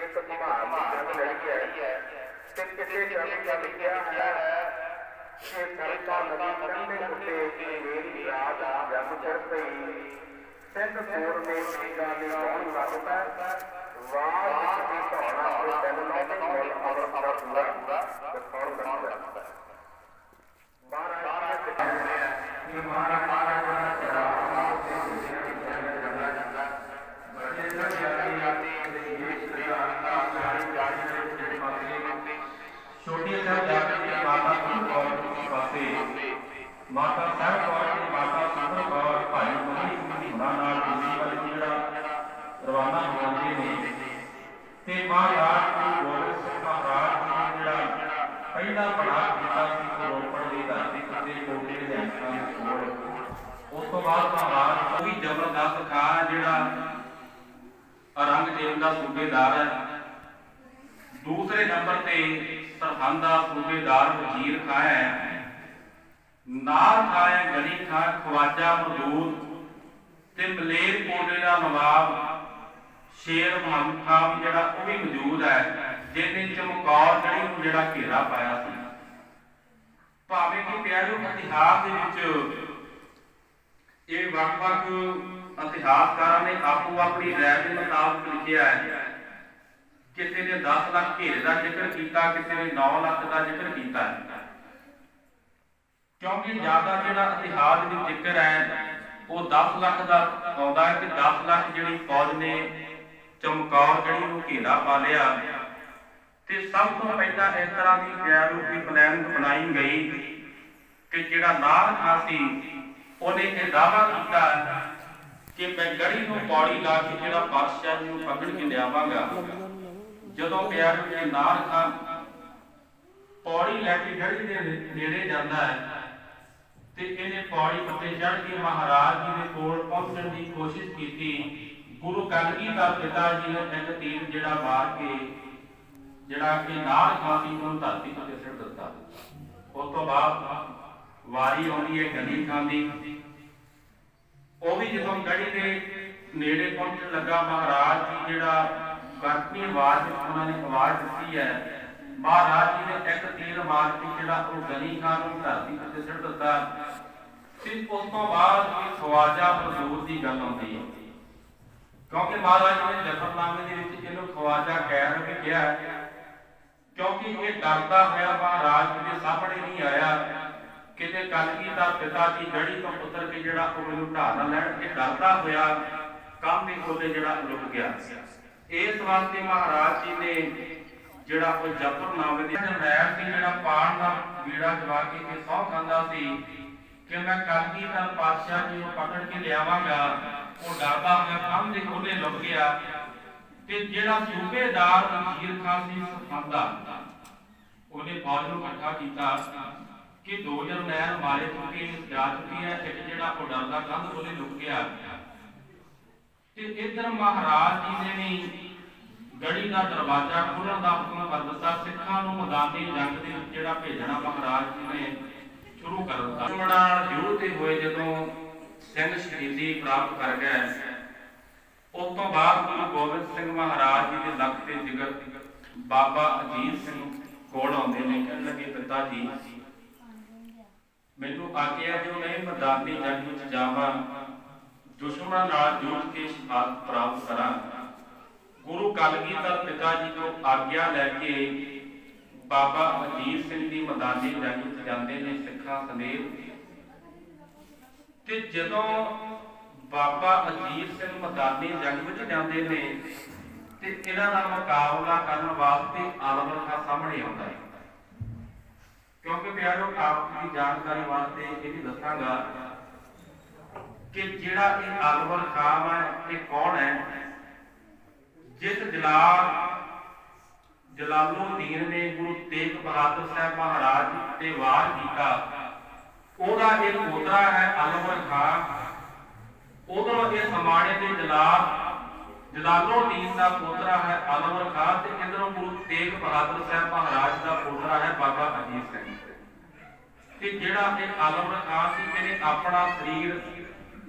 एक कुमार जंग लड़ी है ते किते जंग लिखा है कि सरका नदी कंधे उत्ते मेरी रात जग चढ़ पई सिंध कोर में सीगा दे कौन लगदा वाज की धौना ते दिल लाते मोल अमर का पूरा ते कौन लगदा महाराज ये महाराज छोटी माता पासे माता साहब कौर माता सुंदर कौर भाई मनी नाल दिल्ली वाले जिहड़ा रवाना होंदे ने ते महाराज गुरु गोबिंद सिंह महाराज जी जिहड़ा पहला बड़ा कीता सी रोपड़ दी धरती ते कोटे दे अंਕਾਂ दे कोल उस तो बाद महाराज कोई जबरदस्त खान जिहड़ा औरंगजेब दा सूबेदार है दूसरे नंबर ते सरहंद दा सूबेदार वजीर खां है नाल खां है गनी खां ख्वाजा मदूद ते मलेर कोटे दा नवाब शेर मोहम्मद खां जिहड़ा वो भी मौजूद है जिन्हें चमकौर गढ़ी नूं जिहड़ा घेरा पाया सी भावें कि प्यारो इतिहास दे विच ये वख-वख इतिहासकारां ने आपो अपनी राय के मुताबिक लिखिया है किसी ने 10 लाख घेरे का जिक्र किया किसी ने 9 लाख का जिक्र किया क्योंकि ज्यादा जिहड़ा इतिहास में जिक्र है वो 10 लाख का आउंदा है कि 10 लाख जिहड़ी फौज ने चमकौर गढ़ी नूं घेरा पा लिया ते सब तो पहला इस तरह की गैर-रूपी प्लानिंग बनाई गई कि जिहड़ा नार खां सी उन्हें यह दावा किया कि मैं गढ़ी नूं पौड़ी ला के जिहड़ा बादशाह जी नूं पकड़ के लियावांगा जदों प्यार के नार खां पौड़ी लैके गढ़ी दे नेड़े जाता है ते इहने पौड़ी उत्ते चढ़ के महाराज जी दे कोल पहुंचण की कोशिश की गुरु कलगी दा पिता जी ने एक तीर जिहड़ा मार के जिहड़ा कि नार खां सी उहनूं धरती ते सिट दित्ता उस तो बाद वारी आउंदी है गनी खां दी वो भी जदों गढ़ी दे नेड़े पहुंचण लगा महाराज जी जिहड़ा अपनी आवाज उन्होंने आवाज दी है महाराज जी ने एक तीर मार के जिहड़ा वो गनी खां नूं धरती ते सिट दित्ता फिर उस तो बाद ख्वाजा मदूद की गल आउंदी है क्योंकि महाराज जी ने जफरनामे दे विच इहनूं ख्वाजा कैर भी कहा क्योंकि ये डरदा होया महाराज जी के सामने नहीं आया किते कलगी दा पिता जी गढ़ी तो पुत्र के जिहड़ा वो मैनूं ढा ना लैण ये डरदा होया काम भी कोले जिहड़ा रुक गया इस वास्ते महाराज जी ने जिहड़ा कोई जफरनामे दे जरनैल सी जिहड़ा पाण दा बीड़ा जवा के सौं खांदा सी कि मैं कलगी दा पातशाह जी नूं पकड़ के लियावांगा वो डरदा होया काम दे कोले लुक गया ते जिहड़ा सूबेदार वजीर खां सी सरहंदा उहने फौज नूं इकट्ठा कीता कि 2 जरनैल मारे चुके जा चुकी है एक जिहड़ा वो डरदा कंध कोले लुक गया ते इधर महाराज जी ने भी गढ़ी का दरवाजा खोलण दा हुक्म कर दिता सिखां नूं मैदानी जंग दे विच जिहड़ा भेजना महाराज जी ने शुरू कर दिता बड़ा युद्ध ते होए जदों सिंह शहीदी प्राप्त कर गए उस तो बाद गुरु गोबिंद सिंह महाराज जी के लख ते जिगर बाबा अजीत सिंह कोल आउंदे ने कहण लगे पिता जी मैनूं आखिया जो मैं मैदानी जंग विच जावां दुश्मनां नाल जुड़ के शहादत प्राप्त करां गुरु कलगीधर पिता जी को आग्ञा लैके बाबा अजीत सिंह की मैदानी जंग विच जांदे ने सिखां समेत ते जदों बाबा अजीत सिंह मैदानी जंग विच जांदे ने ते इन्हां दा मुकाबला करन वास्ते आलमर खां सामने आउंदा है क्योंकि प्यारो आपकी जानकारी वास्ते ये भी दसांगा कि जिहड़ा ये आलमर खां है ये कौन है जिस जलालुद्दीन ने गुरु तेग बहादुर साहब महाराज ते वार किया ओदा एक पोतरा है आलमर खां उधरों ये समाणे के जलालुद्दीन का पोतरा है आलमर खां ते इधरों गुरु तेग बहादुर साहब महाराज का पोतरा है बाबा अजीत सिंह ते जिहड़ा ये आलमर खां सी मेरे अपना शरीर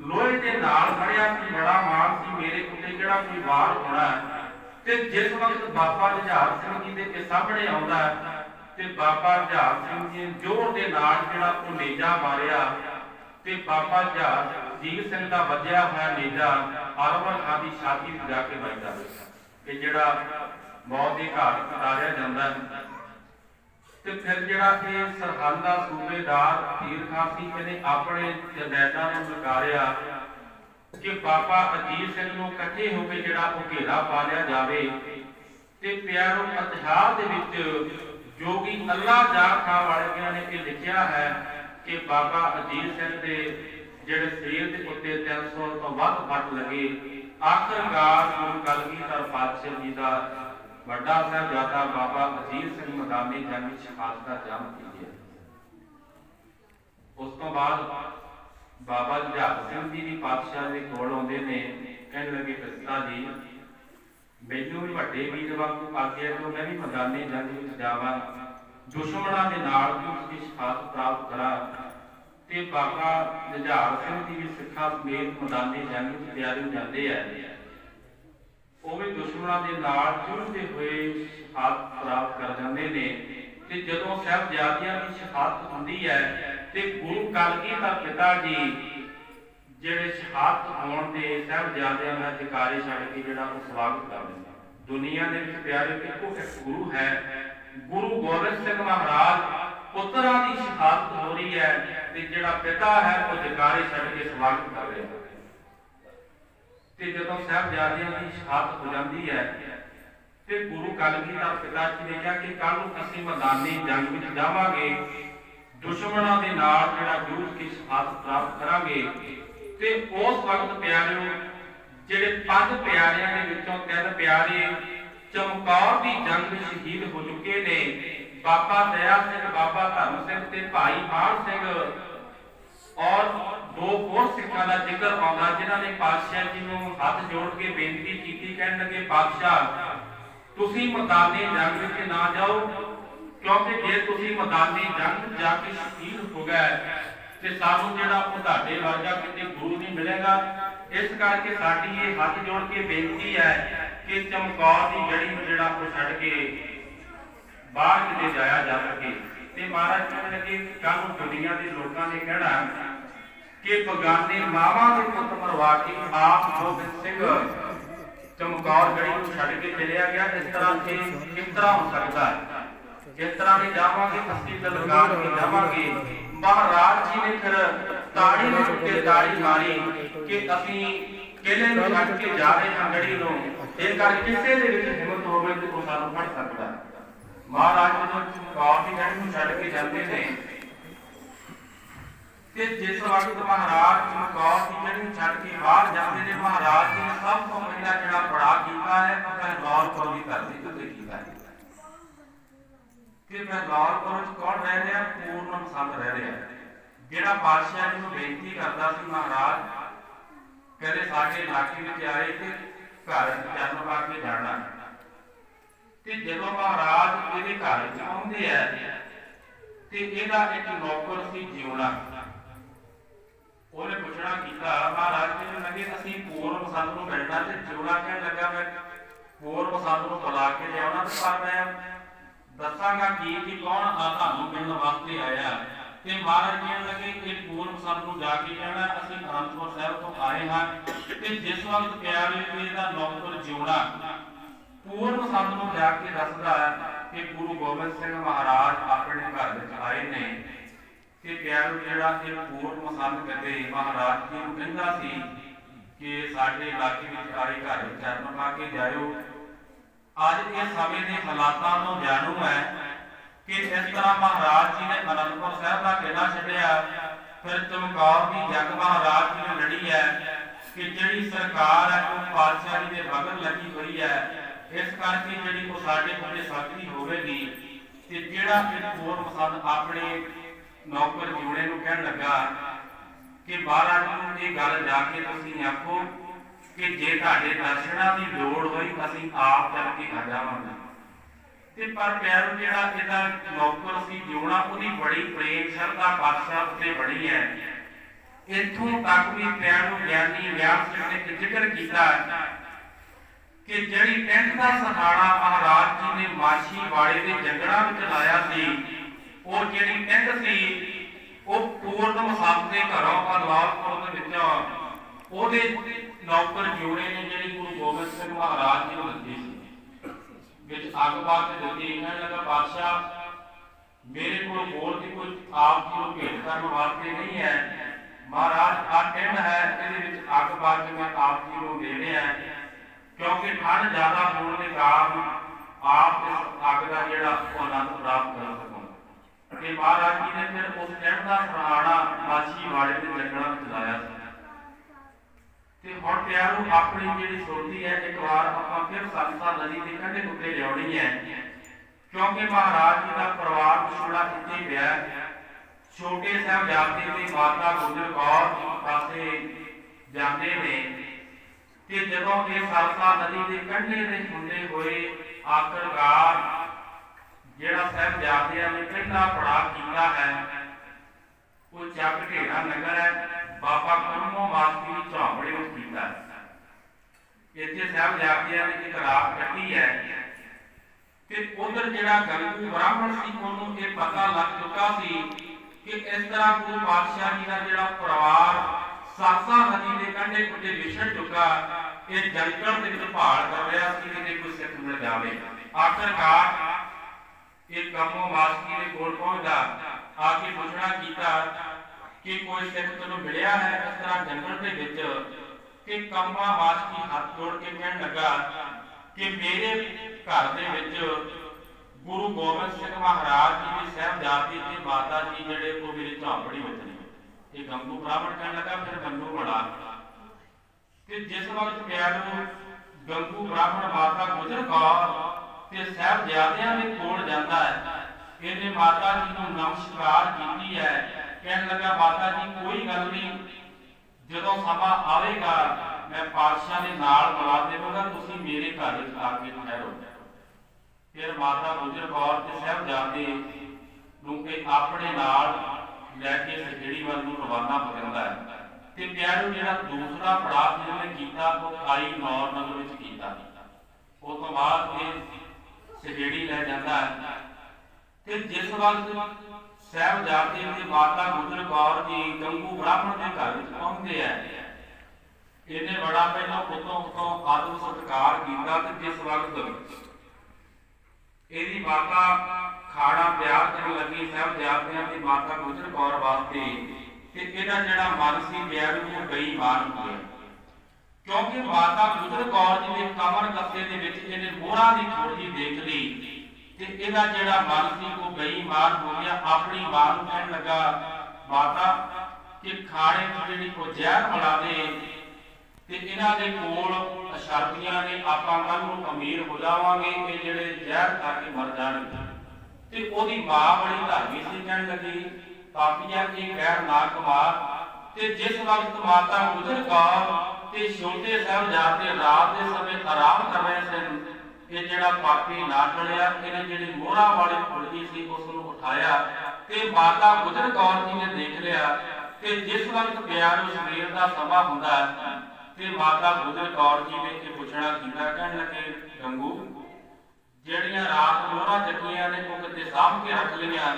लोहे के नाल खड़िया कि बड़ा मान सी मेरे उत्ते जिहड़ा कोई वार होना है ਤੇ ਜਿਸ ਵਕਤ ਬਾਬਾ ਜੁਝਾਰ ਸਿੰਘ ਜੀ ਦੇ ਸਾਹਮਣੇ ਆਉਂਦਾ ਤੇ ਬਾਬਾ ਜੁਝਾਰ ਸਿੰਘ ਜੀ ਨੇ ਜ਼ੋਰ ਦੇ ਨਾਲ ਜਿਹੜਾ ਉਹ ਨੇਜਾ ਮਾਰਿਆ ਤੇ ਬਾਬਾ ਜੀਤ ਸਿੰਘ ਦਾ ਵੱਜਿਆ ਹੋਇਆ ਨੇਜਾ ਅਰਵਰ ਖਾਂ ਦੀ ਛਾਤੀ ਤੇ ਜਾ ਕੇ ਵੱਜਦਾ ਕਿ ਜਿਹੜਾ ਮੌਤ ਦੇ ਘਾਟ ਉਤਾਰਿਆ ਜਾਂਦਾ। ਤੇ ਫਿਰ ਜਿਹੜਾ ਇਹ ਸਰਹੰਦ ਦਾ ਸੂਬੇਦਾਰ ਹੀਰ ਖਾਂ ਸੀ, ਇਹਨੇ ਆਪਣੇ ਜਰਨੈਲਾਂ ਨੂੰ ਲਗਾਰਿਆ ਕਿ ਬਾਬਾ ਅਜੀਤ ਸਿੰਘ ਨੂੰ ਇਕੱਠੇ ਹੋ ਕੇ ਜਿਹੜਾ ਉਹ ਘੇਰਾ ਪਾ ਲਿਆ ਜਾਵੇ। ਤੇ ਪਿਆਰੋ ਇਤਿਹਾਸ ਦੇ ਵਿੱਚ ਜੋਗੀ ਅੱਲਾ ਜਾਗ ਖਾਂ ਵਾਲਿਆਂ ਨੇ ਇਹ ਲਿਖਿਆ ਹੈ ਕਿ ਬਾਬਾ ਅਜੀਤ ਸਿੰਘ ਦੇ ਜਿਹੜੇ ਸਰੀਰ ਦੇ ਉੱਤੇ 300 ਤੋਂ ਵੱਧ ਫੱਟ ਲੱਗੇ। ਆਖਰਕਾਰ ਗੁਰੂ ਕਲਗੀਧਰ ਪਾਤਸ਼ਾਹ ਜੀ ਦਾ ਵੱਡਾ ਸਾਹਿਬਜ਼ਾਦਾ ਬਾਬਾ ਅਜੀਤ ਸਿੰਘ ਮੈਦਾਨੀ ਜੰਗ ਵਿੱਚ ਸ਼ਹਾਦਤ ਦਾ ਜੰਮ ਕੀਤੇ। ਉਸ ਤੋਂ ਬਾਅਦ ਬਾਬਾ ਜੁਝਾਰ ਸਿੰਘ ਜੀ ਵੀ ਪਾਤਸ਼ਾਹ ਦੇ ਕੋਲ ਆਉਂਦੇ ਨੇ, ਕਹਿਣ ਲੱਗੇ ਪਿਤਾ ਜੀ ਮੈਨੂੰ ਵੀ ਵੱਡੇ ਵੀਰ ਵਾਂਗੂ ਆਗਿਆ ਤੋਂ ਮੈਂ ਵੀ ਮੈਦਾਨੀ ਜੰਗ ਵਿੱਚ ਜਾਵਾਂ, ਦੁਸ਼ਮਣਾਂ ਦੇ ਨਾਲ ਵੀ ਸ਼ਹਾਦਤ ਪ੍ਰਾਪਤ ਕਰਾਂ। ਤੇ ਬਾਬਾ ਜੁਝਾਰ ਸਿੰਘ ਜੀ ਵੀ ਸਿੱਖਾਂ ਸਮੇਤ ਮੈਦਾਨੀ ਜੰਗ ਵਿੱਚ ਤਿਆਰੀ ਜਾਂਦੇ ਆ। ਉਹ ਵੀ ਦੁਸ਼ਮਣਾਂ ਦੇ ਨਾਲ ਜੂਝਦੇ ਹੋਏ ਸ਼ਹਾਦਤ ਪ੍ਰਾਪਤ ਕਰ ਜਾਂਦੇ ਨੇ। ਤੇ ਜਦੋਂ ਸਾਹਿਬਜ਼ਾਦਿਆਂ ਦੀ ਸ਼ਹਾਦਤ ਹੁੰਦੀ ਹੈ ਤੇ ਗੁਰੂ ਕਲਗੀਧਰ ਪਿਤਾ ਜੀ ਜਿਹੜੇ ਸ਼ਹਾਦਤ ਹੋਣ ਦੇ ਸਾਹਿਬਜ਼ਾਦਿਆਂ ਦਾ ਜਕਾਰੇ ਛੱਡ ਕੇ ਜਿਹੜਾ ਉਹ ਸਵਾਗਤ ਕਰਦੇ ਨੇ। ਦੁਨੀਆ ਦੇ ਵਿੱਚ ਪਿਆਰੇ ਇੱਕੋ ਇੱਕ ਗੁਰੂ ਹੈ, ਗੁਰੂ ਗੋਬਿੰਦ ਸਿੰਘ ਮਹਾਰਾਜ ਪੁੱਤਰਾਂ ਦੀ ਸ਼ਹਾਦਤ ਹੋ ਰਹੀ ਹੈ ਤੇ ਜਿਹੜਾ ਪਿਤਾ ਹੈ ਉਹ ਜਕਾਰੇ ਛੱਡ ਕੇ ਸਵਾਗਤ ਕਰ ਰਿਹਾ। ਤੇ ਜਦੋਂ ਸਾਹਿਬਜ਼ਾਦਿਆਂ ਦੀ ਸ਼ਹਾਦਤ ਹੋ ਜਾਂਦੀ ਹੈ ਤੇ ਗੁਰੂ ਕਲਗੀਧਰ ਪਿਤਾ ਜੀ ਨੇ ਕਿਹਾ ਕਿ ਕੱਲ ਨੂੰ ਅਸੀਂ ਮੈਦਾਨੀ ਜੰਗ ਵਿੱਚ ਜਾਵਾਂਗੇ, ਦੁਸ਼ਮਣਾਂ ਦੇ ਨਾਲ ਜਿਹੜਾ ਜੂਝ ਕੇ ਸ਼ਹਾਦਤ ਪ੍ਰਾਪਤ ਕਰਾਂਗੇ। ਤੇ ਉਸ ਵਕਤ ਪਿਆਰਿਓ ਜਿਹੜੇ 5 ਪਿਆਰਿਆਂ ਦੇ ਵਿੱਚੋਂ 3 ਪਿਆਰੇ ਚਮਕੌਰ ਦੀ ਜੰਗ ਵਿੱਚ ਸ਼ਹੀਦ ਹੋ ਚੁੱਕੇ ਨੇ। ਬਾਬਾ ਦਇਆ ਸਿੰਘ, ਬਾਬਾ ਧਰਮ ਸਿੰਘ ਤੇ ਭਾਈ ਮਾਨ ਸਿੰਘ ਔਰ 2 ਹੋਰ ਸਿੱਖਾਂ ਦਾ ਜ਼ਿਕਰ ਆਉਂਦਾ ਜਿਨ੍ਹਾਂ ਨੇ ਪਾਤਸ਼ਾਹ ਜੀ ਨੂੰ ਹੱਥ ਜੋੜ ਕੇ ਬੇਨਤੀ ਕੀਤੀ, ਕਹਿਣ ਲੱਗੇ ਪਾਤਸ਼ਾਹ ਤੁਸੀਂ ਮੈਦਾਨੀ ਜੰਗ ਵਿੱਚ ਨਾ ਜਾਓ, ਕਿਉਂਕਿ ਜੇ ਤੁਸੀਂ ਮੈਦਾਨੀ ਜੰਗ ਜਾ ਕੇ ਸ਼ਹੀਦ ਹੋ ਗਏ ਤੇ ਸਾਨੂੰ ਜਿਹੜਾ ਉਹ ਤੁਹਾਡੇ ਵਰਗਾ ਕਿਤੇ ਗੁਰੂ ਨਹੀਂ ਮਿਲੇਗਾ। ਇਸ ਕਰਕੇ ਸਾਡੀ ਇਹ ਹੱਥ ਜੋੜ ਕੇ ਬੇਨਤੀ ਹੈ ਕਿ ਚਮਕੌਰ ਦੀ ਜੜੀ ਨੂੰ ਜਿਹੜਾ ਉਹ ਛੱਡ ਕੇ ਬਾਹਰ ਕਿਤੇ ਜਾਇਆ ਜਾ ਸਕੇ। ਤੇ ਮਹਾਰਾਜ ਕਹਿਣ ਲੱਗੇ ਕੱਲ ਨੂੰ ਦੁਨੀਆ ਦੇ ਲੋਕਾਂ ਨੇ ਕਹਿਣਾ ਕਿ ਬਗਾਨੇ ਮਾਵਾਂ ਦੇ ਪੁੱਤ ਮਰਵਾ ਕੇ ਆਪ ਗੋਬਿੰਦ ਸਿੰਘ ਚਮਕੌਰ ਗੜੀ ਨੂੰ ਛੱਡ ਕੇ ਚਲਿਆ ਗਿਆ। ਇਸ ਤਰ੍ਹਾਂ ਕਿਸ ਤਰ੍ਹਾਂ ਹੋ ਸਕਦਾ ਹੈ? ਇਸ ਤਰ੍ਹਾਂ ਨਹੀਂ ਜਾਵਾਂਗੇ, ਅਸੀਂ ਲਗਾ ਕੇ ਜਾਵਾਂਗੇ। ਮਹਾਰਾਜ ਜੀ ਨੇ ਫਿਰ ਤਾੜੀ ਦੇ ਉੱਤੇ ਤਾੜੀ ਮਾਰੀ ਕਿ ਅਸੀਂ ਕਿਲੇ ਨੂੰ ਛੱਡ ਕੇ ਜਾ ਰਹੇ ਹਾਂ ਗੜੀ ਨੂੰ। ਇਹ ਕਰ ਕਿਸੇ ਦੇ ਵਿੱਚ ਹਿੰਮਤ ਹੋਵੇ ਤੇ ਉਹ ਸਾਨੂੰ ਫੜ ਸਕਦਾ ਹੈ। ਮਹਾਰਾਜ ਜਦੋਂ ਚਮਕੌਰ ਦੀ ਗੜੀ ਨੂੰ ਛੱਡ ਕੇ ਜਾਂਦੇ ਨੇ ਤੇ ਜਿਸ ਵਕਤ ਮਹਾਰਾਜ ਚਮਕੌਰ ਦੀ ਗੜੀ ਨੂੰ ਛੱਡ ਕੇ ਬਾਹਰ ਜਾਂਦੇ ਨੇ, ਮਹਾਰਾਜ ਜੀ ਨੇ ਸਭ ਤੋਂ ਪਹਿਲਾਂ ਜਿਹੜਾ ਬੜਾ ਕੀਤਾ ਹੈ ਉਹ ਲਾਹੌਰ ਦੀ ਧਰਤੀ ਉੱਤੇ ਕੀਤਾ ਹੈ। ਕਿ ਮੈਂ ਲਾਹੌਰ ਵਿੱਚ ਕੌਣ ਰਹਿ ਰਿਹਾ? ਪੂਰਨ ਪਸੰਦ ਰਹਿ ਰਿਹਾ, ਜਿਹੜਾ ਬਾਦਸ਼ਾਹ ਜੀ ਨੂੰ ਬੇਨਤੀ ਕਰਦਾ ਸੀ ਮਹਾਰਾਜ ਕਹਿੰਦੇ ਸਾਡੇ ਇਲਾਕੇ ਵਿੱਚ ਆਏ ਤੇ ਘਰ ਚਰਨ ਪਾ ਕੇ ਜਾਣਾ। ਤੇ ਜਦੋਂ ਮਹਾਰਾਜ ਇਹਦੇ ਘਰ ਵਿੱਚ ਆਉਂਦੇ ਆ ਤੇ ਇਹਦਾ ਇੱਕ ਨੌਕਰ ਸੀ ਜਿਉਣਾ, ਉਹਨੇ ਪੁੱਛਣਾ ਕੀਤਾ ਮਹਾਰਾਜ ਜੀ ਲੱਗੇ ਅਸੀਂ ਪੂਰਨ ਪਸੰਦ ਨੂੰ ਮਿਲਣਾ। ਤੇ ਜਿਉਣਾ ਕਹਿਣ ਲੱਗਾ ਮੈਂ ਪੂਰਨ ਪਸੰਦ ਨੂੰ ਬੁਲਾ ਕੇ ਲਿਆਉਣਾ ਤੇ ਪਰ ਮੈਂ ਦੱਸਾਂਗਾ ਕਿ ਕੌਣ ਆ ਤੁਹਾਨੂੰ ਮਿਲਣ ਵਾਸਤੇ ਆਇਆ। ਤੇ ਮਹਾਰਾਜ ਕਹਿਣ ਲੱਗੇ ਕਿ ਪੂਰਨ ਪਸੰਦ ਨੂੰ ਜਾ ਕੇ ਕਹਿਣਾ ਅਸੀਂ ਅਨੰਦਪੁਰ ਸਾਹਿਬ ਤੋਂ ਆਏ ਹਾਂ। ਤੇ ਜਿਸ ਵਕਤ ਪਿਆਰੇ ਇਹਦਾ ਨੌਕਰ ਜਿਉਣਾ ਪੂਰਨ ਪਸੰਦ ਨੂੰ ਜਾ ਕੇ ਦੱਸਦਾ ਕਿ ਗੁਰੂ ਗੋਬਿੰਦ ਸਿੰਘ ਮਹਾਰਾਜ ਆਪਣੇ ਘਰ ਵਿੱਚ ਆਏ ਨੇ। ਕਿ ਪਿਆਰੇ ਜਿਹੜਾ ਇਹ ਪੂਰਨ ਪਸੰਦ ਕਦੇ ਮਹਾਰਾਜ ਜੀ ਨੂੰ ਕਹਿੰਦਾ ਸੀ ਕਿ ਸਾਡੇ ਇਲਾਕੇ ਵਿੱਚ ਆਏ ਘਰ ਵਿੱਚ ਚਰਨ ਪਾ ਕੇ ਜਾਇਓ। ਅੱਜ ਇਹ ਸਮੇਂ ਦੇ ਹਾਲਾਤਾਂ ਤੋਂ ਜਾਣੂ ਹੈ ਕਿ ਇਸ ਤਰ੍ਹਾਂ ਮਹਾਰਾਜ ਜੀ ਨੇ ਅਨੰਦਪੁਰ ਸਾਹਿਬ ਦਾ ਕਿਲਾ ਛੱਡਿਆ। ਫਿਰ ਚਮਕੌਰ ਦੀ ਜੰਗ ਮਹਾਰਾਜ ਜੀ ਨੇ ਲੜੀ ਹੈ ਕਿ ਜਿਹੜੀ ਸਰਕਾਰ ਹੈ ਉਹ ਪਾਤਸ਼ਾਹ ਜੀ ਦੇ ਮਗਰ ਲੱਗੀ ਹੋਈ ਹੈ। ਇਸ ਕਰਕੇ ਜਿਹੜੀ ਉਹ ਸਾਡੇ ਉੱਤੇ ਸਖਤੀ ਹੋਵੇਗੀ। ਤੇ ਜਿਹੜਾ ਇਹ ਪੂਰਨ ਪਸੰਦ ਆਪਣੇ ਨੌਕਰ ਜਿਉਣੇ ਨੂੰ ਕਹਿਣ ਲੱਗਾ ਕਿ ਮਹਾਰਾਜ ਨੂੰ ਇਹ ਗੱਲ ਜਾ ਕੇ ਤੁਸੀਂ ਆਖੋ ਕਿ ਜੇ ਤੁਹਾਡੇ ਦਰਸ਼ਨਾਂ ਦੀ ਲੋੜ ਹੋਈ ਅਸੀਂ ਆਪ ਚੱਲ ਕੇ ਆ ਜਾਵਾਂਗੇ। ਤੇ ਪਰ ਪਿਆਰੋ ਜਿਹੜਾ ਇਹਦਾ ਨੌਕਰ ਸੀ ਜਿਉਣਾ ਉਹਦੀ ਬੜੀ ਪ੍ਰੇਮ ਸ਼ਰਧਾ ਪਾਤਸ਼ਾਹ ਉੱਤੇ ਬੜੀ ਹੈ। ਇੱਥੋਂ ਤੱਕ ਵੀ ਪਿਆਰੋ ਗਿਆਨੀ ਵਿਆਸ ਸਿੰਘ ਨੇ ਜ਼ਿਕਰ ਕੀਤਾ कि जिहड़ी टेंट का सहारा महाराज जी ने माछीवाड़े के जंगलों में लाया सी, वो जिहड़ी टेंट सी वो पूर्ण मसाब के घरों अनवालपुर दे विचों ओहदे नौकर जोड़े ने जिहड़ी गुरु गोबिंद सिंह महाराज जी नूं दित्ती सी, विच अग बाल के दित्ती। कहण लगा बादशाह मेरे को बोल की कोई आप जी को भेंट करने वास्ते नहीं है, महाराज आ टेंट है ये अग बाल के मैं आप जी को दे रहा है, क्योंकि ठंड ज्यादा होने के कारण आप इस अग का जिहड़ा आनंद प्राप्त कर सको। कि महाराज जी ने फिर उस टेंट का सहारा माछीवाड़े के जंगलों में चलाया। ते हुण प्यारो अपनी जिहड़ी सुरती है एक बार आपां फिर सरसा नदी के कंढे उत्ते लियाउणी है, क्योंकि महाराज जी का परिवार विछोड़ा इत्थे पिया। छोटे साहिबजादे ते माता गुजर कौर पासे जाते ने कि जदों ये सरसा नदी के कंढे ते हुंदे होए आखिरकार जिहड़ा साहिबजादियां ने पहला पड़ाव कीता है वो जग ढेरा नगर है, बाबा कन्मो मास्ती की झौंपड़ी में कीता है। इत्थे साहिबजादियां ने एक रात कटी है कि उधर जिहड़ा गंगू ब्राह्मण सी उन्होंने ये पता लग चुका सी कि इस तरह गुरु पातशाह जी का जिहड़ा परिवार सरसा नदी के कंढे कुंढे विछड़ चुका, ये जंगल के विच भाल कर रहा सी कि कोई सिख मिल जावे। आखिरकार एक कमो मास्की के कोल पहुंचा, आके पुछना कीता कि कोई सिख तैनूं मिलिया है इस तरह जंगल के विच। कि कम्मा मास्की हाथ जोड़ के कहण लगा कि मेरे घर दे विच गुरु गोबिंद सिंह महाराज जी की साहिबजादी की माता जी जिहड़े वो मेरी झौंपड़ी विच ने। ये गंगू ब्राह्मण कहण लगा फिर मन्नू बड़ा कि जिस वक्त प्यारो गंगू ब्राह्मण माता गुजर कौर ते साहिबजादियां दे कोल जांदा है, इहने माता जी नूं नमस्कार कीती है। कहण लगा माता जी कोई गल नहीं, जदों समा आवेगा मैं पातशाह दे नाल मिला देवांगा, तुसीं मेरे घर विच आके ठहरो। फिर माता गुजर कौर ते साहिबजादे नूं अपने नाल लैके सहेड़ी वाल नूं रवाना हो जांदा है। ते प्यारो जिहड़ा दूसरा पड़ाव जिहने कीता वो आई नौर नगर विच कीता। उस तो बाद सहेड़ी लै जांदा है ते जिस वक्त साहिबजादे ते माता गुजर कौर जी गंगू ब्राह्मण के घर विच पहुंचदे है, इहने बड़ा पहला उतों आदर सत्कार कीता। ते जिस वक्त इहदी माता खाड़ा प्यार करन लगी साहिबजादियां ते माता गुजर कौर वास्ते, ते इहदा जिहड़ा मन सी प्यार वो बेईमान हो गया, क्योंकि माता गुजर कौर जी के कमर कस्से दे विच इहने मोहरां दी खोजी देख ली ते इहदा जिहड़ा मन सी वो बेईमान हो गया। अपनी मां नूं कहण लगा माता कि खाणे नूं जिहड़ी को जहर मिला दे ते इन्हां दे कोल अशरफियां ने आपां कल नूं अमीर हो जावांगे, ये जिहड़े जहर खा के मर जाणगे। ते ओहदी मां बड़ी धार्मी सी, कहण लगी पापिया की खैर ना कमा। ते जिस वक्त माता गुजर कौर ते छोटे साहिबजादे रात के समय आराम कर रहे सन, ये जिहड़ा पापी ना टलिया, इहने जिहड़ी मोहरा वाली खुलजी सी उस नूं उठाया ते माता गुजर कौर जी ने देख लिया। ते जिस वक्त प्यार सवेर का समा हुंदा ते माता गुजर कौर जी ने ये पुछना कीता, कहण लगे गंगू जिहड़ियां रात मोहरा जगियां ने वो किते सांभ के रख लईआं,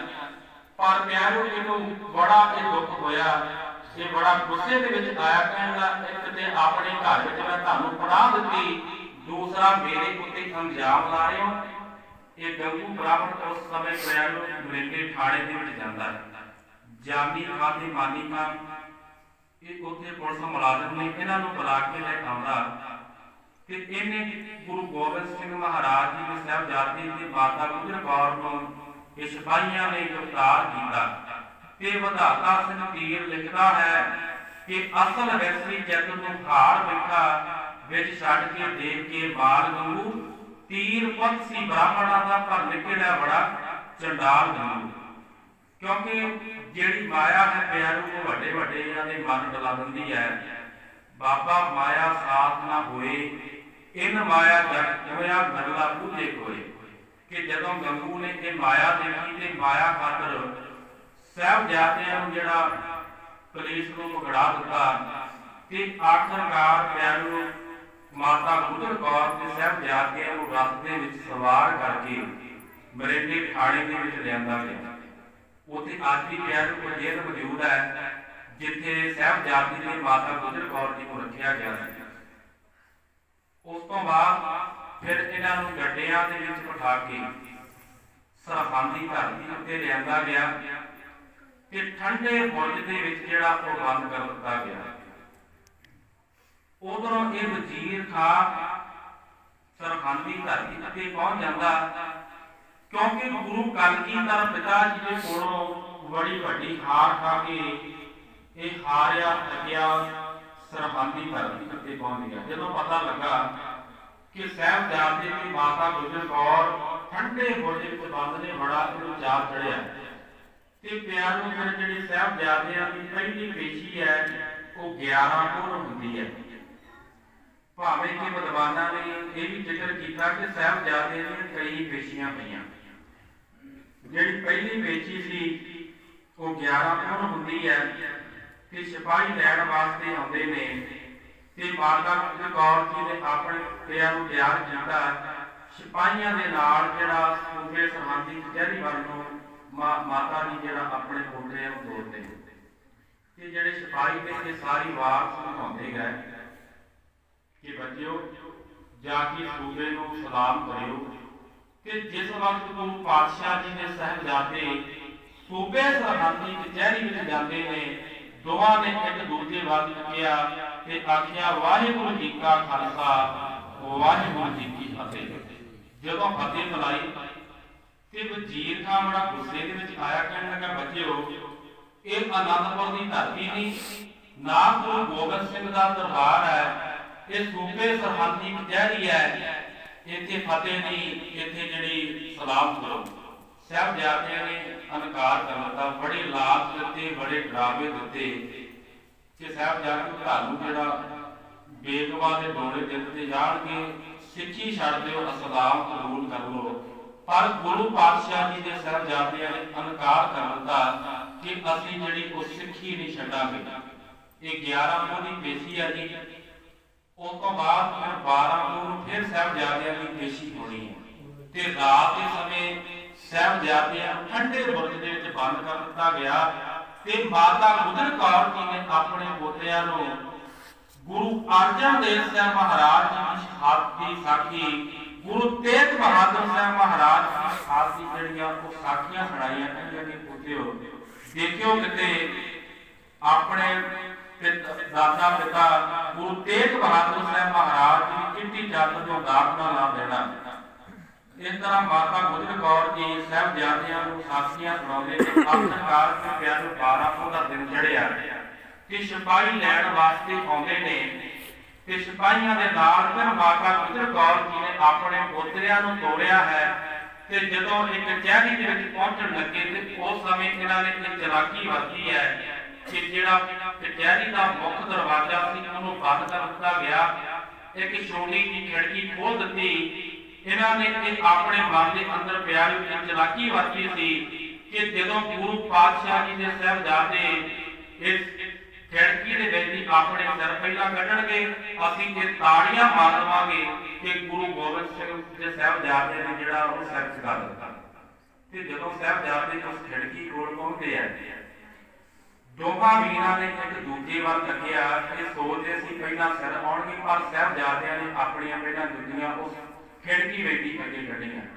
पर प्यारो इहनूं बड़ा दुख होया, ये बड़ा गुस्से दे विच आया। कहण लगा एक ते अपने घर विच मैं तुहानूं पनाह दित्ती, दूसरा मेरे उत्ते अंजाम ला रहे हो। ये गंगू ब्राह्मण उस समय प्यारो मरेंगे ठाणे दे विच जांदा है, जानी खां ते मानी खां ये उत्ते पुलिस मुलाजम ने इन्हां नूं बुला के ले आउंदा ते इहने गुरु गोबिंद सिंह महाराज जी के साहिबजादे ते माता गुजर कौर नूं ये सिपाहियां ने गिरफ्तार कीता। ते विधाता सिंह तीर लिखदा है कि असल वैसरी जग नूं हार बैठा विच छड्ड के देख के माल गंगू, तीर पत सी ब्राह्मणां दा पर निकलिया बड़ा चंडाल गंगू। क्योंकि जिहड़ी माया है प्यारो वो वड्डे वड्डे इन्हां दे मन डला दिंदी है। बाबा माया साथ ना होए इन माया जग होया गल्ला बूझे कोई, कि जदों गंगू ने ये माया देखी ते माया खातर साहिबजादियां नूं जिहड़ा पुलिस नूं पकड़ा दिता ते आखिरकार प्यारो माता गुजर कौर ते साहिबजादियां नूं रथ दे विच सवार करके मरेंडे ठाणे दे विच लिआंदा गया। उत्थे अज भी प्यार मजेद मौजूद है जिथे साहिबजादे ने माता गुजर कौर जी को रखिया गया है। उस तो बाद फिर इन्हां नूं गड्डियां दे विच बिठा के सरहद की धरती उत्ते लिआंदा गया ते ठंडे बुरज दे विच जिहड़ा ओह बंद कर दिता गया। उधरों ये वजीर खां सरहद की धरती उत्ते पहुंच जाता क्योंकि गुरु कलगी धर पिता जी के कोलों बड़ी वड्डी हार खा के ये हारिया थकिया सरहद की धरती उत्ते पहुंच गया। जदों पता लगा कि साहिबजादे की माता गुजर कौर ठंडे बुरज विच बंद ने बड़ा इहनूं चार चढ़िया ते प्यार नूं फिर जिहड़ी साहिबजादियां दी पहली पेशी है वो 11 पूर्व हुंदी है। भावें कि विद्वानां ने यह भी जिक्र किया कि साहिबजादे दी कई पेशियां पईयां। जिहड़ी पहली पेशी सी वो 11 पूर्व हुंदी है कि सिपाही लैण वास्ते आउंदे ने ते माता गुजर कौर जी ने अपने पिता नूं तैयार किया। सिपाहियां दे नाल जिहड़ा सूबे सरहद दी कचहरी वल नूं माता जी जिहड़ा अपने पोते नूं ਤੋਰਦੇ ते जिहड़े सिपाही ने ये सारी वार समझाउंदे गए कि बच्चों जाके सूबे नूं सलाम करियो कि जिस वक्त गुरु पातशाह जी ने साहिबजादे सूबे सरहद की कचहरी में जाते हैं दोवां ने एक दूजे वल तकिया ते आखिया वाहिगुरू जी का खालसा वाहिगुरू जी की फतेह। जदों फतेह बुलाई ते वजीर खां बड़ा गुस्से दे विच आया, कहने लगा बच्चों ये आनंदपुर की धरती नहीं ना गुरु गोबिंद सिंह का दरबार है, ये सूबे सरहद की कचहरी है, इत्थे फतेह नहीं इत्थे जिहड़ी सलाम करो। साहिबजादियां ने इनकार कर दिता, बड़े लाभ दिते बड़े डरावे दिते कि साहिबजादे ਤੁਹਾਨੂੰ ਜਿਹੜਾ ਬੇਗਵਾ ਦੇ ਡੋਲੇ ਦਿੱਤੇ ਜਾਣਗੇ ਸਿੱਖੀ ਛੱਡ ਦਿਓ ਇਸਲਾਮ ਕਬੂਲ ਕਰ ਲਓ। पर गुरु पातशाह जी के साहिबजादियां ने इनकार कर दिता कि असीं जिहड़ी वो सिੱਖੀ नहीं छड्डांगे। ये 11 पूर्व की पेशी है जी। उस तो बाद फिर 12 पूर्व फिर साहिबजादियां की पेशी होनी है ते रात के समय साहिबजादियां ठंडे बुरज दे विच बंद कर दिता गया ते माता गुजर कौर जी ने अपने पोतिਆਂ ਨੂੰ गुरु अर्जन देव साहब महाराज जी की शहादत की साखी गुरु तेग बहादुर साहब महाराज की शहादत की जड़ियां वो साखियां सुनाइयां कहंदे कि पुत्रो देखियो किते अपने दादा पिता गुरु तेग बहादुर साहब महाराज जी चिट्ठी जट जो दाखना ला देना। इस तरह माता गुजर कौर जी साहिबजादियां नूं साखियां सुणाउंदे ते आखिरकार प्यार 12 का दिन चढ़िया कि सिपाही लैण वास्ते आउंदे ने ते सिपाहियां दे नाल फिर माता गुजर कौर जी ने अपने पोतरिਆਂ ਨੂੰ ਤੋੜਿਆ है ते जदों एक कचहरी दे विच पहुंचण लगे ते उस समय इन्हां ने एक चलाकी वरती है कि जिहड़ा कचहरी दा मुख दरवाजा सी ਉਹਨੂੰ बंद कर दिता गया। एक छोटी जी खिड़की खोल दिती। इन्हां ने अपने मन दे अंदर प्यार विच चलाकी वरती सी कि जदों गुरु पातशाह जी दे साहिबजादे इस खिड़की दे विच अपने सिर पहला कढणगे असीं ये ताड़ियां मार देवांगे कि गुरु गोबिंद सिंह दे साहिबजादे ने जिहड़ा वो सिर चढ़ा दिता। ते जदों साहिबजादे उस खिड़की कोल पहुंचदे आ दोवां वीरां ने एक दूजे वल तकिया कि सोचदे सी पहला सिर आउणगे पर साहिबजादियां ने अपणियां पहला दुनिया उस खिड़की वेटी अगे कढीआं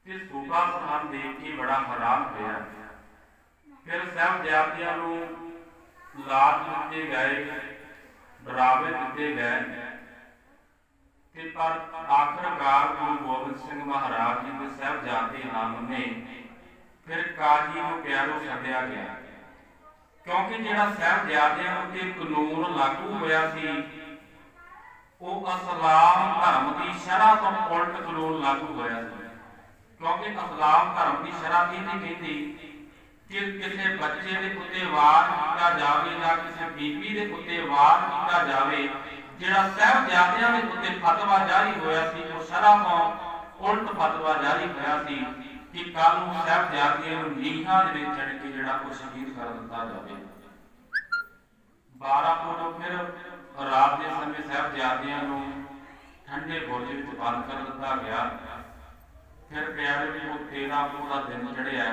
ते सूबा सरहद देख के बड़ा हैरान होया। फिर साहिबजादियां नूं लाज दिते गए डरावे दिते गए ते पर आखिरकार गुरु गोबिंद सिंह महाराज जी के साहिबजादे ना मन्ने। फिर काजी नूं प्यारों सद्दिया गया क्योंकि जिहड़ा साहिबजादियां उत्ते कानून लागू होया सी वो इस्लाम धर्म की शरह तो उलट कानून लागू होया सी। क्योंकि इस्लाम धर्म की शरह ये नहीं कहती कि किसी बच्चे के उत्ते वार किया जाए या किसी बीबी के उत्ते वार किया जाए। जिहड़ा साहिबजादियां दे उत्ते फतवा जारी होया सी वो शरह तो उलट फतवा जारी होया सी कि कल नूं साहिबजादियां नूं नीहां दे विच चढ़ के जिहड़ा को शहीद कर दिता जाए। 12 को फिर ਰਾਤ ਦੇ ਸਮੇਂ ਸਾਹਿਬਜ਼ਾਦਿਆਂ ਨੂੰ ਠੰਡੇ ਬੁਰਜ ਵਿੱਚ ਬੰਦ ਕਰ ਦਿੱਤਾ ਗਿਆ। ਫਿਰ ਪਿਆਰੇ ਨੂੰ 13 ਪੋਹ ਦਾ ਦਿਨ ਚੜ੍ਹਿਆ।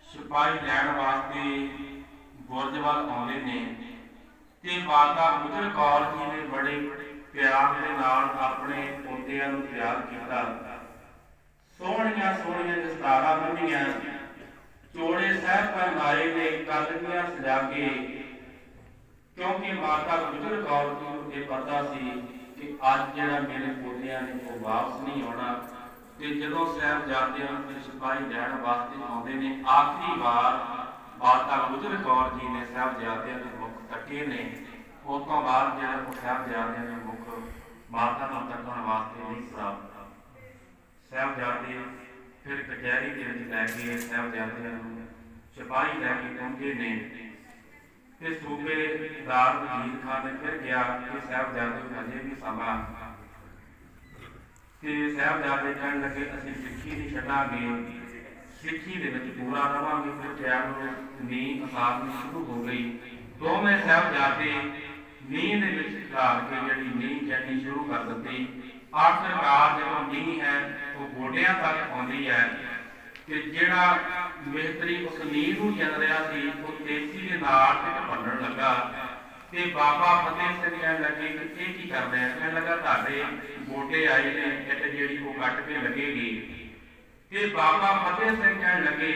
ਸਿਪਾਹੀ ਲੈਣ ਵਾਸਤੇ ਬੁਰਜ ਵੱਲ ਆਉਂਦੇ ਨੇ ਤੇ ਮਾਤਾ ਗੁਜਰ ਕੌਰ ਜੀ ਨੇ ਬੜੇ ਪਿਆਰ ਦੇ ਨਾਲ ਆਪਣੇ ਪੋਤਿਆਂ ਨੂੰ ਤਿਆਰ ਕੀਤਾ। ਸੋਹਣੀਆਂ ਸੋਹਣੀਆਂ ਦਸਤਾਰਾਂ ਬੰਨ੍ਹੀਆਂ, ਚੋੜੇ ਸਾਹਿਬ ਪਹਿਨਾਏ ਨੇ, ਕਲਗੀਆਂ ਸਜਾ ਕੇ, ਕਿਉਂਕਿ ਮਾਤਾ ਗੁਜਰ ਕੌਰ ਜੀ ਨੂੰ ਇਹ ਪਤਾ ਸੀ ਕਿ ਅੱਜ ਜਿਹੜਾ ਮੇਰੇ ਪੋਤਿਆਂ ਨੇ ਉਹ ਵਾਪਸ ਨਹੀਂ ਆਉਣਾ। ਤੇ ਜਦੋਂ ਸਾਹਿਬਜ਼ਾਦਿਆਂ ਨੂੰ ਸਿਪਾਹੀ ਲੈਣ ਵਾਸਤੇ ਆਉਂਦੇ ਨੇ, ਆਖਰੀ ਵਾਰ ਮਾਤਾ ਗੁਜਰ ਕੌਰ ਜੀ ਨੇ ਸਾਹਿਬਜ਼ਾਦਿਆਂ ਦੇ ਮੁੱਖ ਤੱਕੇ ਨੇ। ਉਸ ਤੋਂ ਬਾਅਦ ਜਿਹੜਾ ਉਹ ਸਾਹਿਬਜ਼ਾਦਿਆਂ ਦੇ ਮੁੱਖ ਮਾਤਾ ਨੂੰ ਤੱਕਣ ਵਾਸਤੇ ਨਹੀਂ ਪ੍ਰਾਪਤ। ਸਾਹਿਬਜ਼ਾਦੇ ਫਿਰ ਕਚਹਿਰੀ ਦੇ ਵਿੱਚ ਲੈ ਕੇ ਸਾਹਿਬਜ਼ਾਦਿਆਂ ਨੂੰ ਸਿਪਾਹੀ ਲੈ ਕੇ ਪਹੁੰਚੇ ਨੇ ਤੇ ਸੂਬੇਦਾਰ ਵਜ਼ੀਰ ਖਾਨ ਨੇ ਫਿਰ ਕਿਹਾ ਕਿ ਸਾਹਿਬਜ਼ਾਦੇ ਹਜੇ ਵੀ ਸਮਾਂ। ਤੇ ਸਾਹਿਬਜ਼ਾਦੇ ਕਹਿਣ ਲੱਗੇ ਅਸੀਂ ਸਿੱਖੀ ਨਹੀਂ ਛੱਡਾਂਗੇ, ਸਿੱਖੀ ਦੇ ਵਿੱਚ ਪੂਰਾ ਰਵਾਂਗੇ। ਫਿਰ ਪਿਆਰ ਨੂੰ ਨੀਂਦ ਆਸਾਨੀ ਸ਼ੁਰੂ ਹੋ ਗਈ। ਦੋਵੇਂ ਸਾਹਿਬਜ਼ਾਦੇ ਨੀਂਦ ਦੇ ਵਿੱਚ ਢਾਲ ਕੇ ਜਿਹੜੀ ਨੀਂਦ ਚੜ੍ਹਨੀ ਸ਼ੁਰੂ ਕਰ ਦਿੱਤੀ। ਆਖਿਰਕਾਰ ਜਦੋਂ ਨੀਂਹ ਹੈ ਉਹ ਗੋਡਿਆਂ ਤੱਕ ਆਉਂਦੀ ਹੈ ਤੇ ਜਿਹੜਾ ਮਿਸਤਰੀ ਉਸ ਨੀਂਹ ਨੂੰ ਚੱਲ ਰਿਹਾ ਸੀ ਉਹ ਤੇਜ਼ੀ ਦੇ ਨਾਲ ਭੰਨਣ ਲੱਗਾ। ਤੇ ਬਾਬਾ ਫਤਿਹ ਸਿੰਘ ਕਹਿਣ ਲੱਗੇ ਕਿ ਇਹ ਕੀ ਕਰਦੇ ਆ? ਕਹਿਣ ਲੱਗਾ ਤੁਹਾਡੇ ਗੋਡੇ ਆਏ ਨੇ, ਇੱਟ ਜਿਹੜੀ ਉਹ ਕੱਟ ਕੇ ਲੱਗੇਗੀ। ਤੇ ਬਾਬਾ ਫਤਿਹ ਸਿੰਘ ਕਹਿਣ ਲੱਗੇ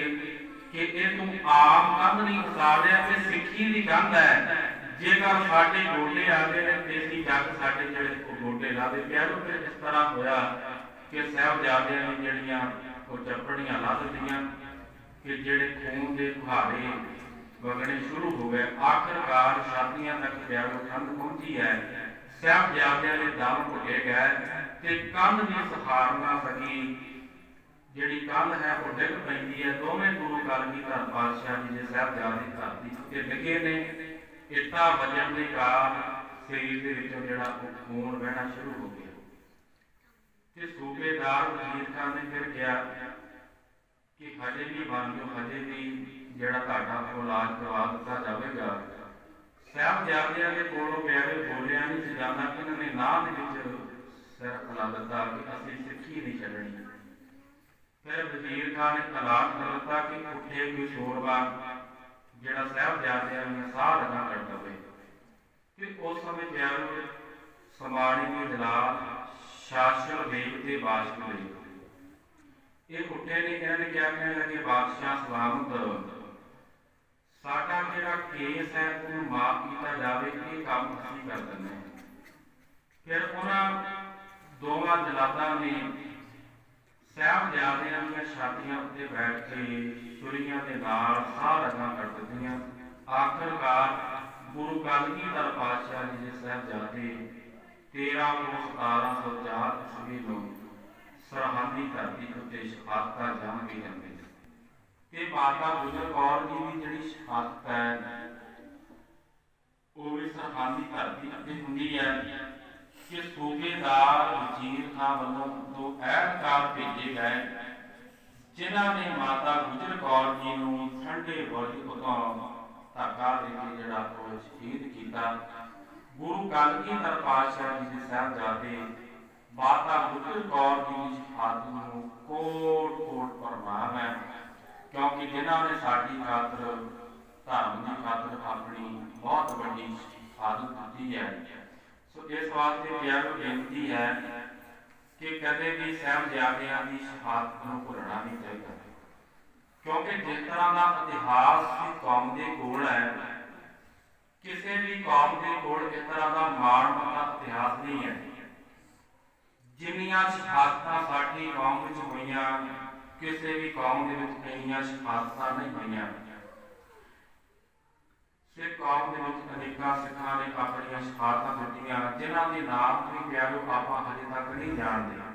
ਕਿ ਇਹ ਤੂੰ ਆਮ ਕੰਧ ਨਹੀਂ ਉਸਾਰ ਰਿਹਾ, ਇਹ ਸਿੱਖੀ ਦੀ ਕੰਧ ਹੈ। ਜੇਕਰ ਸਾਡੇ ਗੋਡੇ ਆਦੇ ਨੇ ਤੇ ਅਸੀਂ ਜੱਗ ਸਾਡੇ ਜਿਹੜੇ ਗੋਡੇ ਲਾ ਦੇ। ਪਿਆਰੋ ਫਿਰ ਇਸ ਤਰ੍ਹਾਂ ਹੋਇਆ ਕਿ ਸਾਹਿਬਜ਼ਾਦਿਆਂ ਨੇ ਜਿਹੜੀਆਂ ਉਹ ਚੱਪੜੀਆਂ ਲਾ ਦਿੱਤੀਆਂ ਕਿ ਜਿਹੜੇ ਖੂਨ ਦੇ ਫੁਹਾਰੇ ਵਗਣੇ ਸ਼ੁਰੂ ਹੋ ਗਏ। ਆਖਿਰਕਾਰ ਛਾਤੀਆਂ ਤੱਕ ਪਿਆਰੋ ਠੰਡ ਪਹੁੰਚੀ ਹੈ। ਸਾਹਿਬਜ਼ਾਦਿਆਂ ਦੇ ਦਮ ਘੁੱਟੇ ਗਏ ਤੇ ਕੰਧ ਦੀ ਸਹਾਰ ਨਾ ਸਕੀ। ਜਿਹੜੀ ਕੰਧ ਹੈ ਉਹ ਡਿੱਗ ਪੈਂਦੀ ਹੈ। ਦੋਵੇਂ ਗੁਰੂ ਕਲਗੀਧਰ ਪਾਤਸ਼ਾਹ ਜੀ ਦੇ ਸਾਹਿਬਜ਼ਾਦੇ ਧਰਤੀ ਉੱਤੇ ਡਿੱਗੇ ਨੇ। ਇੱਟਾਂ ਵੱਜਣ ਦੇ ਕਾਰਨ ਸਰੀਰ ਦੇ ਵਿੱਚੋਂ ਜਿਹੜਾ ਉਹ ਖੂਨ ਵਹਿਣਾ ਸ਼ੁਰੂ ਹੋ ਗਿਆ। ਤੇ ਸੂਬੇਦਾਰ ਵਜ਼ੀਰ ਖਾਨ ਨੇ ਫਿਰ ਕਿਹਾ ਕਿ ਹਜੇ ਵੀ ਬਣ ਜਾਓ, ਹਜੇ ਵੀ ਜਿਹੜਾ ਤੁਹਾਡਾ ਇਲਾਜ ਕਰਵਾ ਦਿੱਤਾ ਜਾਵੇਗਾ। ਸਾਹਿਬਜ਼ਾਦਿਆਂ ਦੇ ਕੋਲੋਂ ਪਿਆਰੇ ਬੋਲਿਆ ਨਹੀਂ ਸੀ ਜਾਂਦਾ ਕਿ ਇਹਨਾਂ ਨੇ ਨਾਹ ਦੇ ਵਿੱਚ ਸਿਰ ਖੁਲਾ ਦਿੱਤਾ ਕਿ ਅਸੀਂ ਸਿੱਖੀ ਨਹੀਂ ਛੱਡਣੀ। ਫਿਰ ਵਜ਼ੀਰ ਖਾਨ ਨੇ ਐਲਾਨ ਕਰ ਦਿੱਤਾ ਕਿ ਉੱਠੇ ਕੋਈ ਸੂਰਮਾ ਜਿਹੜਾ ਸਾਹਿਬਜ਼ਾਦਿਆਂ ਨੂੰ ਸਾਹ ਲਗਾ ਕਰ ਦਵੇ। ਤੇ ਉਸ ਸਮੇਂ ਪਿਆਰੋ ਸਮਾਣੀ ਦੇ ਜਲਾਲ ਸ਼ਾਸਨ ਦੇਵ ਤੇ ਬਾਦਸ਼ਾਹ ਦੇ ਇਹ ਉੱਠੇ ਨੇ। ਇਹਨਾਂ ਨੇ ਕਿਹਾ, ਕਹਿਣ ਲੱਗੇ ਬਾਦਸ਼ਾਹ ਸਲਾਮਤ, ਸਾਡਾ ਜਿਹੜਾ ਕੇਸ ਹੈ ਉਹਨੂੰ ਮਾਫ ਕੀਤਾ ਜਾਵੇ, ਇਹ ਕੰਮ ਅਸੀਂ ਕਰ ਦਿੰਦੇ ਹਾਂ। ਫਿਰ ਉਹਨਾਂ ਦੋਵਾਂ ਜਲਾਦਾਂ ਨੇ ਸਾਹਿਬਜ਼ਾਦਿਆਂ ਦੀਆਂ ਛਾਤੀਆਂ ਉੱਤੇ ਬੈਠ ਕੇ ਛੁਰੀਆਂ ਦੇ ਨਾਲ ਸਾਹ ਰਗਾਂ ਕੱਢ ਦਿੱਤੀਆਂ। ਆਖਿਰਕਾਰ ਗੁਰੂ ਕਲਗੀਧਰ ਪਾਤਸ਼ਾਹ ਜੀ ਦੇ ਸਾਹਿਬਜ਼ਾਦੇ 13 ਪੋਹ 1704 ਈਸਵੀ ਨੂੰ ਸਰਹੰਦੀ ਧਰਤੀ ਉੱਤੇ ਸ਼ਹਾਦਤ ਦਾ ਜੰਮ ਕੇ ਜਾਂਦੇ ਨੇ। ਤੇ ਮਾਤਾ ਗੁਜਰ ਕੌਰ ਜੀ ਦੀ ਜਿਹੜੀ ਸ਼ਹਾਦਤ ਹੈ ਉਹ ਵੀ ਸਰਹੰਦੀ ਧਰਤੀ ਉੱਤੇ ਹੁੰਦੀ ਹੈ ਕਿ ਸੂਬੇਦਾਰ ਵਜ਼ੀਰ ਖਾਨ ਵੱਲੋਂ 2 ਅਹਿਲਕਾਰ ਭੇਜੇ ਗਏ ਜਿਨ੍ਹਾਂ ਨੇ ਮਾਤਾ ਗੁਜਰ ਕੌਰ ਜੀ ਨੂੰ ਠੰਡੇ ਬੁਰਜ ਤੋਂ ਧੱਕਾ ਦੇ ਕੇ ਜਿਹੜਾ ਉਹ ਸ਼ਹੀਦ ਕੀਤਾ। ਗੁਰੂ ਕਲਗੀਧਰ ਪਾਤਸ਼ਾਹ ਜੀ ਦੇ ਸਾਹਿਬਜ਼ਾਦੇ ਮਾਤਾ ਗੁਜਰ ਕੌਰ ਜੀ ਦੀ ਸ਼ਹਾਦਤ ਨੂੰ ਕੋਟ ਕੋਟ ਪ੍ਰਣਾਮ ਹੈ, ਕਿਉਂਕਿ ਜਿਨ੍ਹਾਂ ਨੇ ਸਾਡੀ ਖਾਤਰ ਧਰਮ ਦੀ ਖਾਤਰ ਆਪਣੀ ਬਹੁਤ ਵੱਡੀ ਸ਼ਹਾਦਤ ਦਿੱਤੀ ਹੈ। ਸੋ ਇਸ ਵਾਸਤੇ ਪਿਆਰੋ ਬੇਨਤੀ ਹੈ ਕਿ ਕਦੇ ਵੀ ਸਾਹਿਬਜ਼ਾਦਿਆਂ ਦੀ ਸ਼ਹਾਦਤ ਨੂੰ ਭੁੱਲਣਾ ਨਹੀਂ ਚਾਹੀਦਾ, ਕਿਉਂਕਿ ਜਿਸ ਤਰ੍ਹਾਂ ਦਾ ਇਤਿਹਾਸ ਦੀ ਕੌਮ ਦੇ ਕੋਲ ਹੈ, ਕਿਸੇ ਵੀ ਕੌਮ ਦੇ ਕੋਲ ਇਸ ਤਰ੍ਹਾਂ ਦਾ ਮਾਣ ਮੱਤਾ ਇਤਿਹਾਸ ਨਹੀਂ ਹੈ। ਜਿੰਨੀਆਂ ਸ਼ਹਾਦਤਾਂ ਸਾਡੀ ਕੌਮ ਵਿੱਚ ਹੋਈਆਂ, ਕਿਸੇ ਵੀ ਕੌਮ ਦੇ ਵਿੱਚ ਇੰਨੀਆਂ ਸ਼ਹਾਦਤਾਂ ਨਹੀਂ ਹੋਈਆਂ। ਸਿੱਖ ਕੌਮ ਦੇ ਵਿੱਚ ਅਨੇਕਾਂ ਸਿੱਖਾਂ ਨੇ ਆਪਣੀਆਂ ਸ਼ਹਾਦਤਾਂ ਦਿੱਤੀਆਂ ਜਿਨ੍ਹਾਂ ਦੇ ਨਾਮ ਵੀ ਪਿਆਰੋ ਆਪਾਂ ਹਜੇ ਤੱਕ ਨਹੀਂ ਜਾਣਦੇ।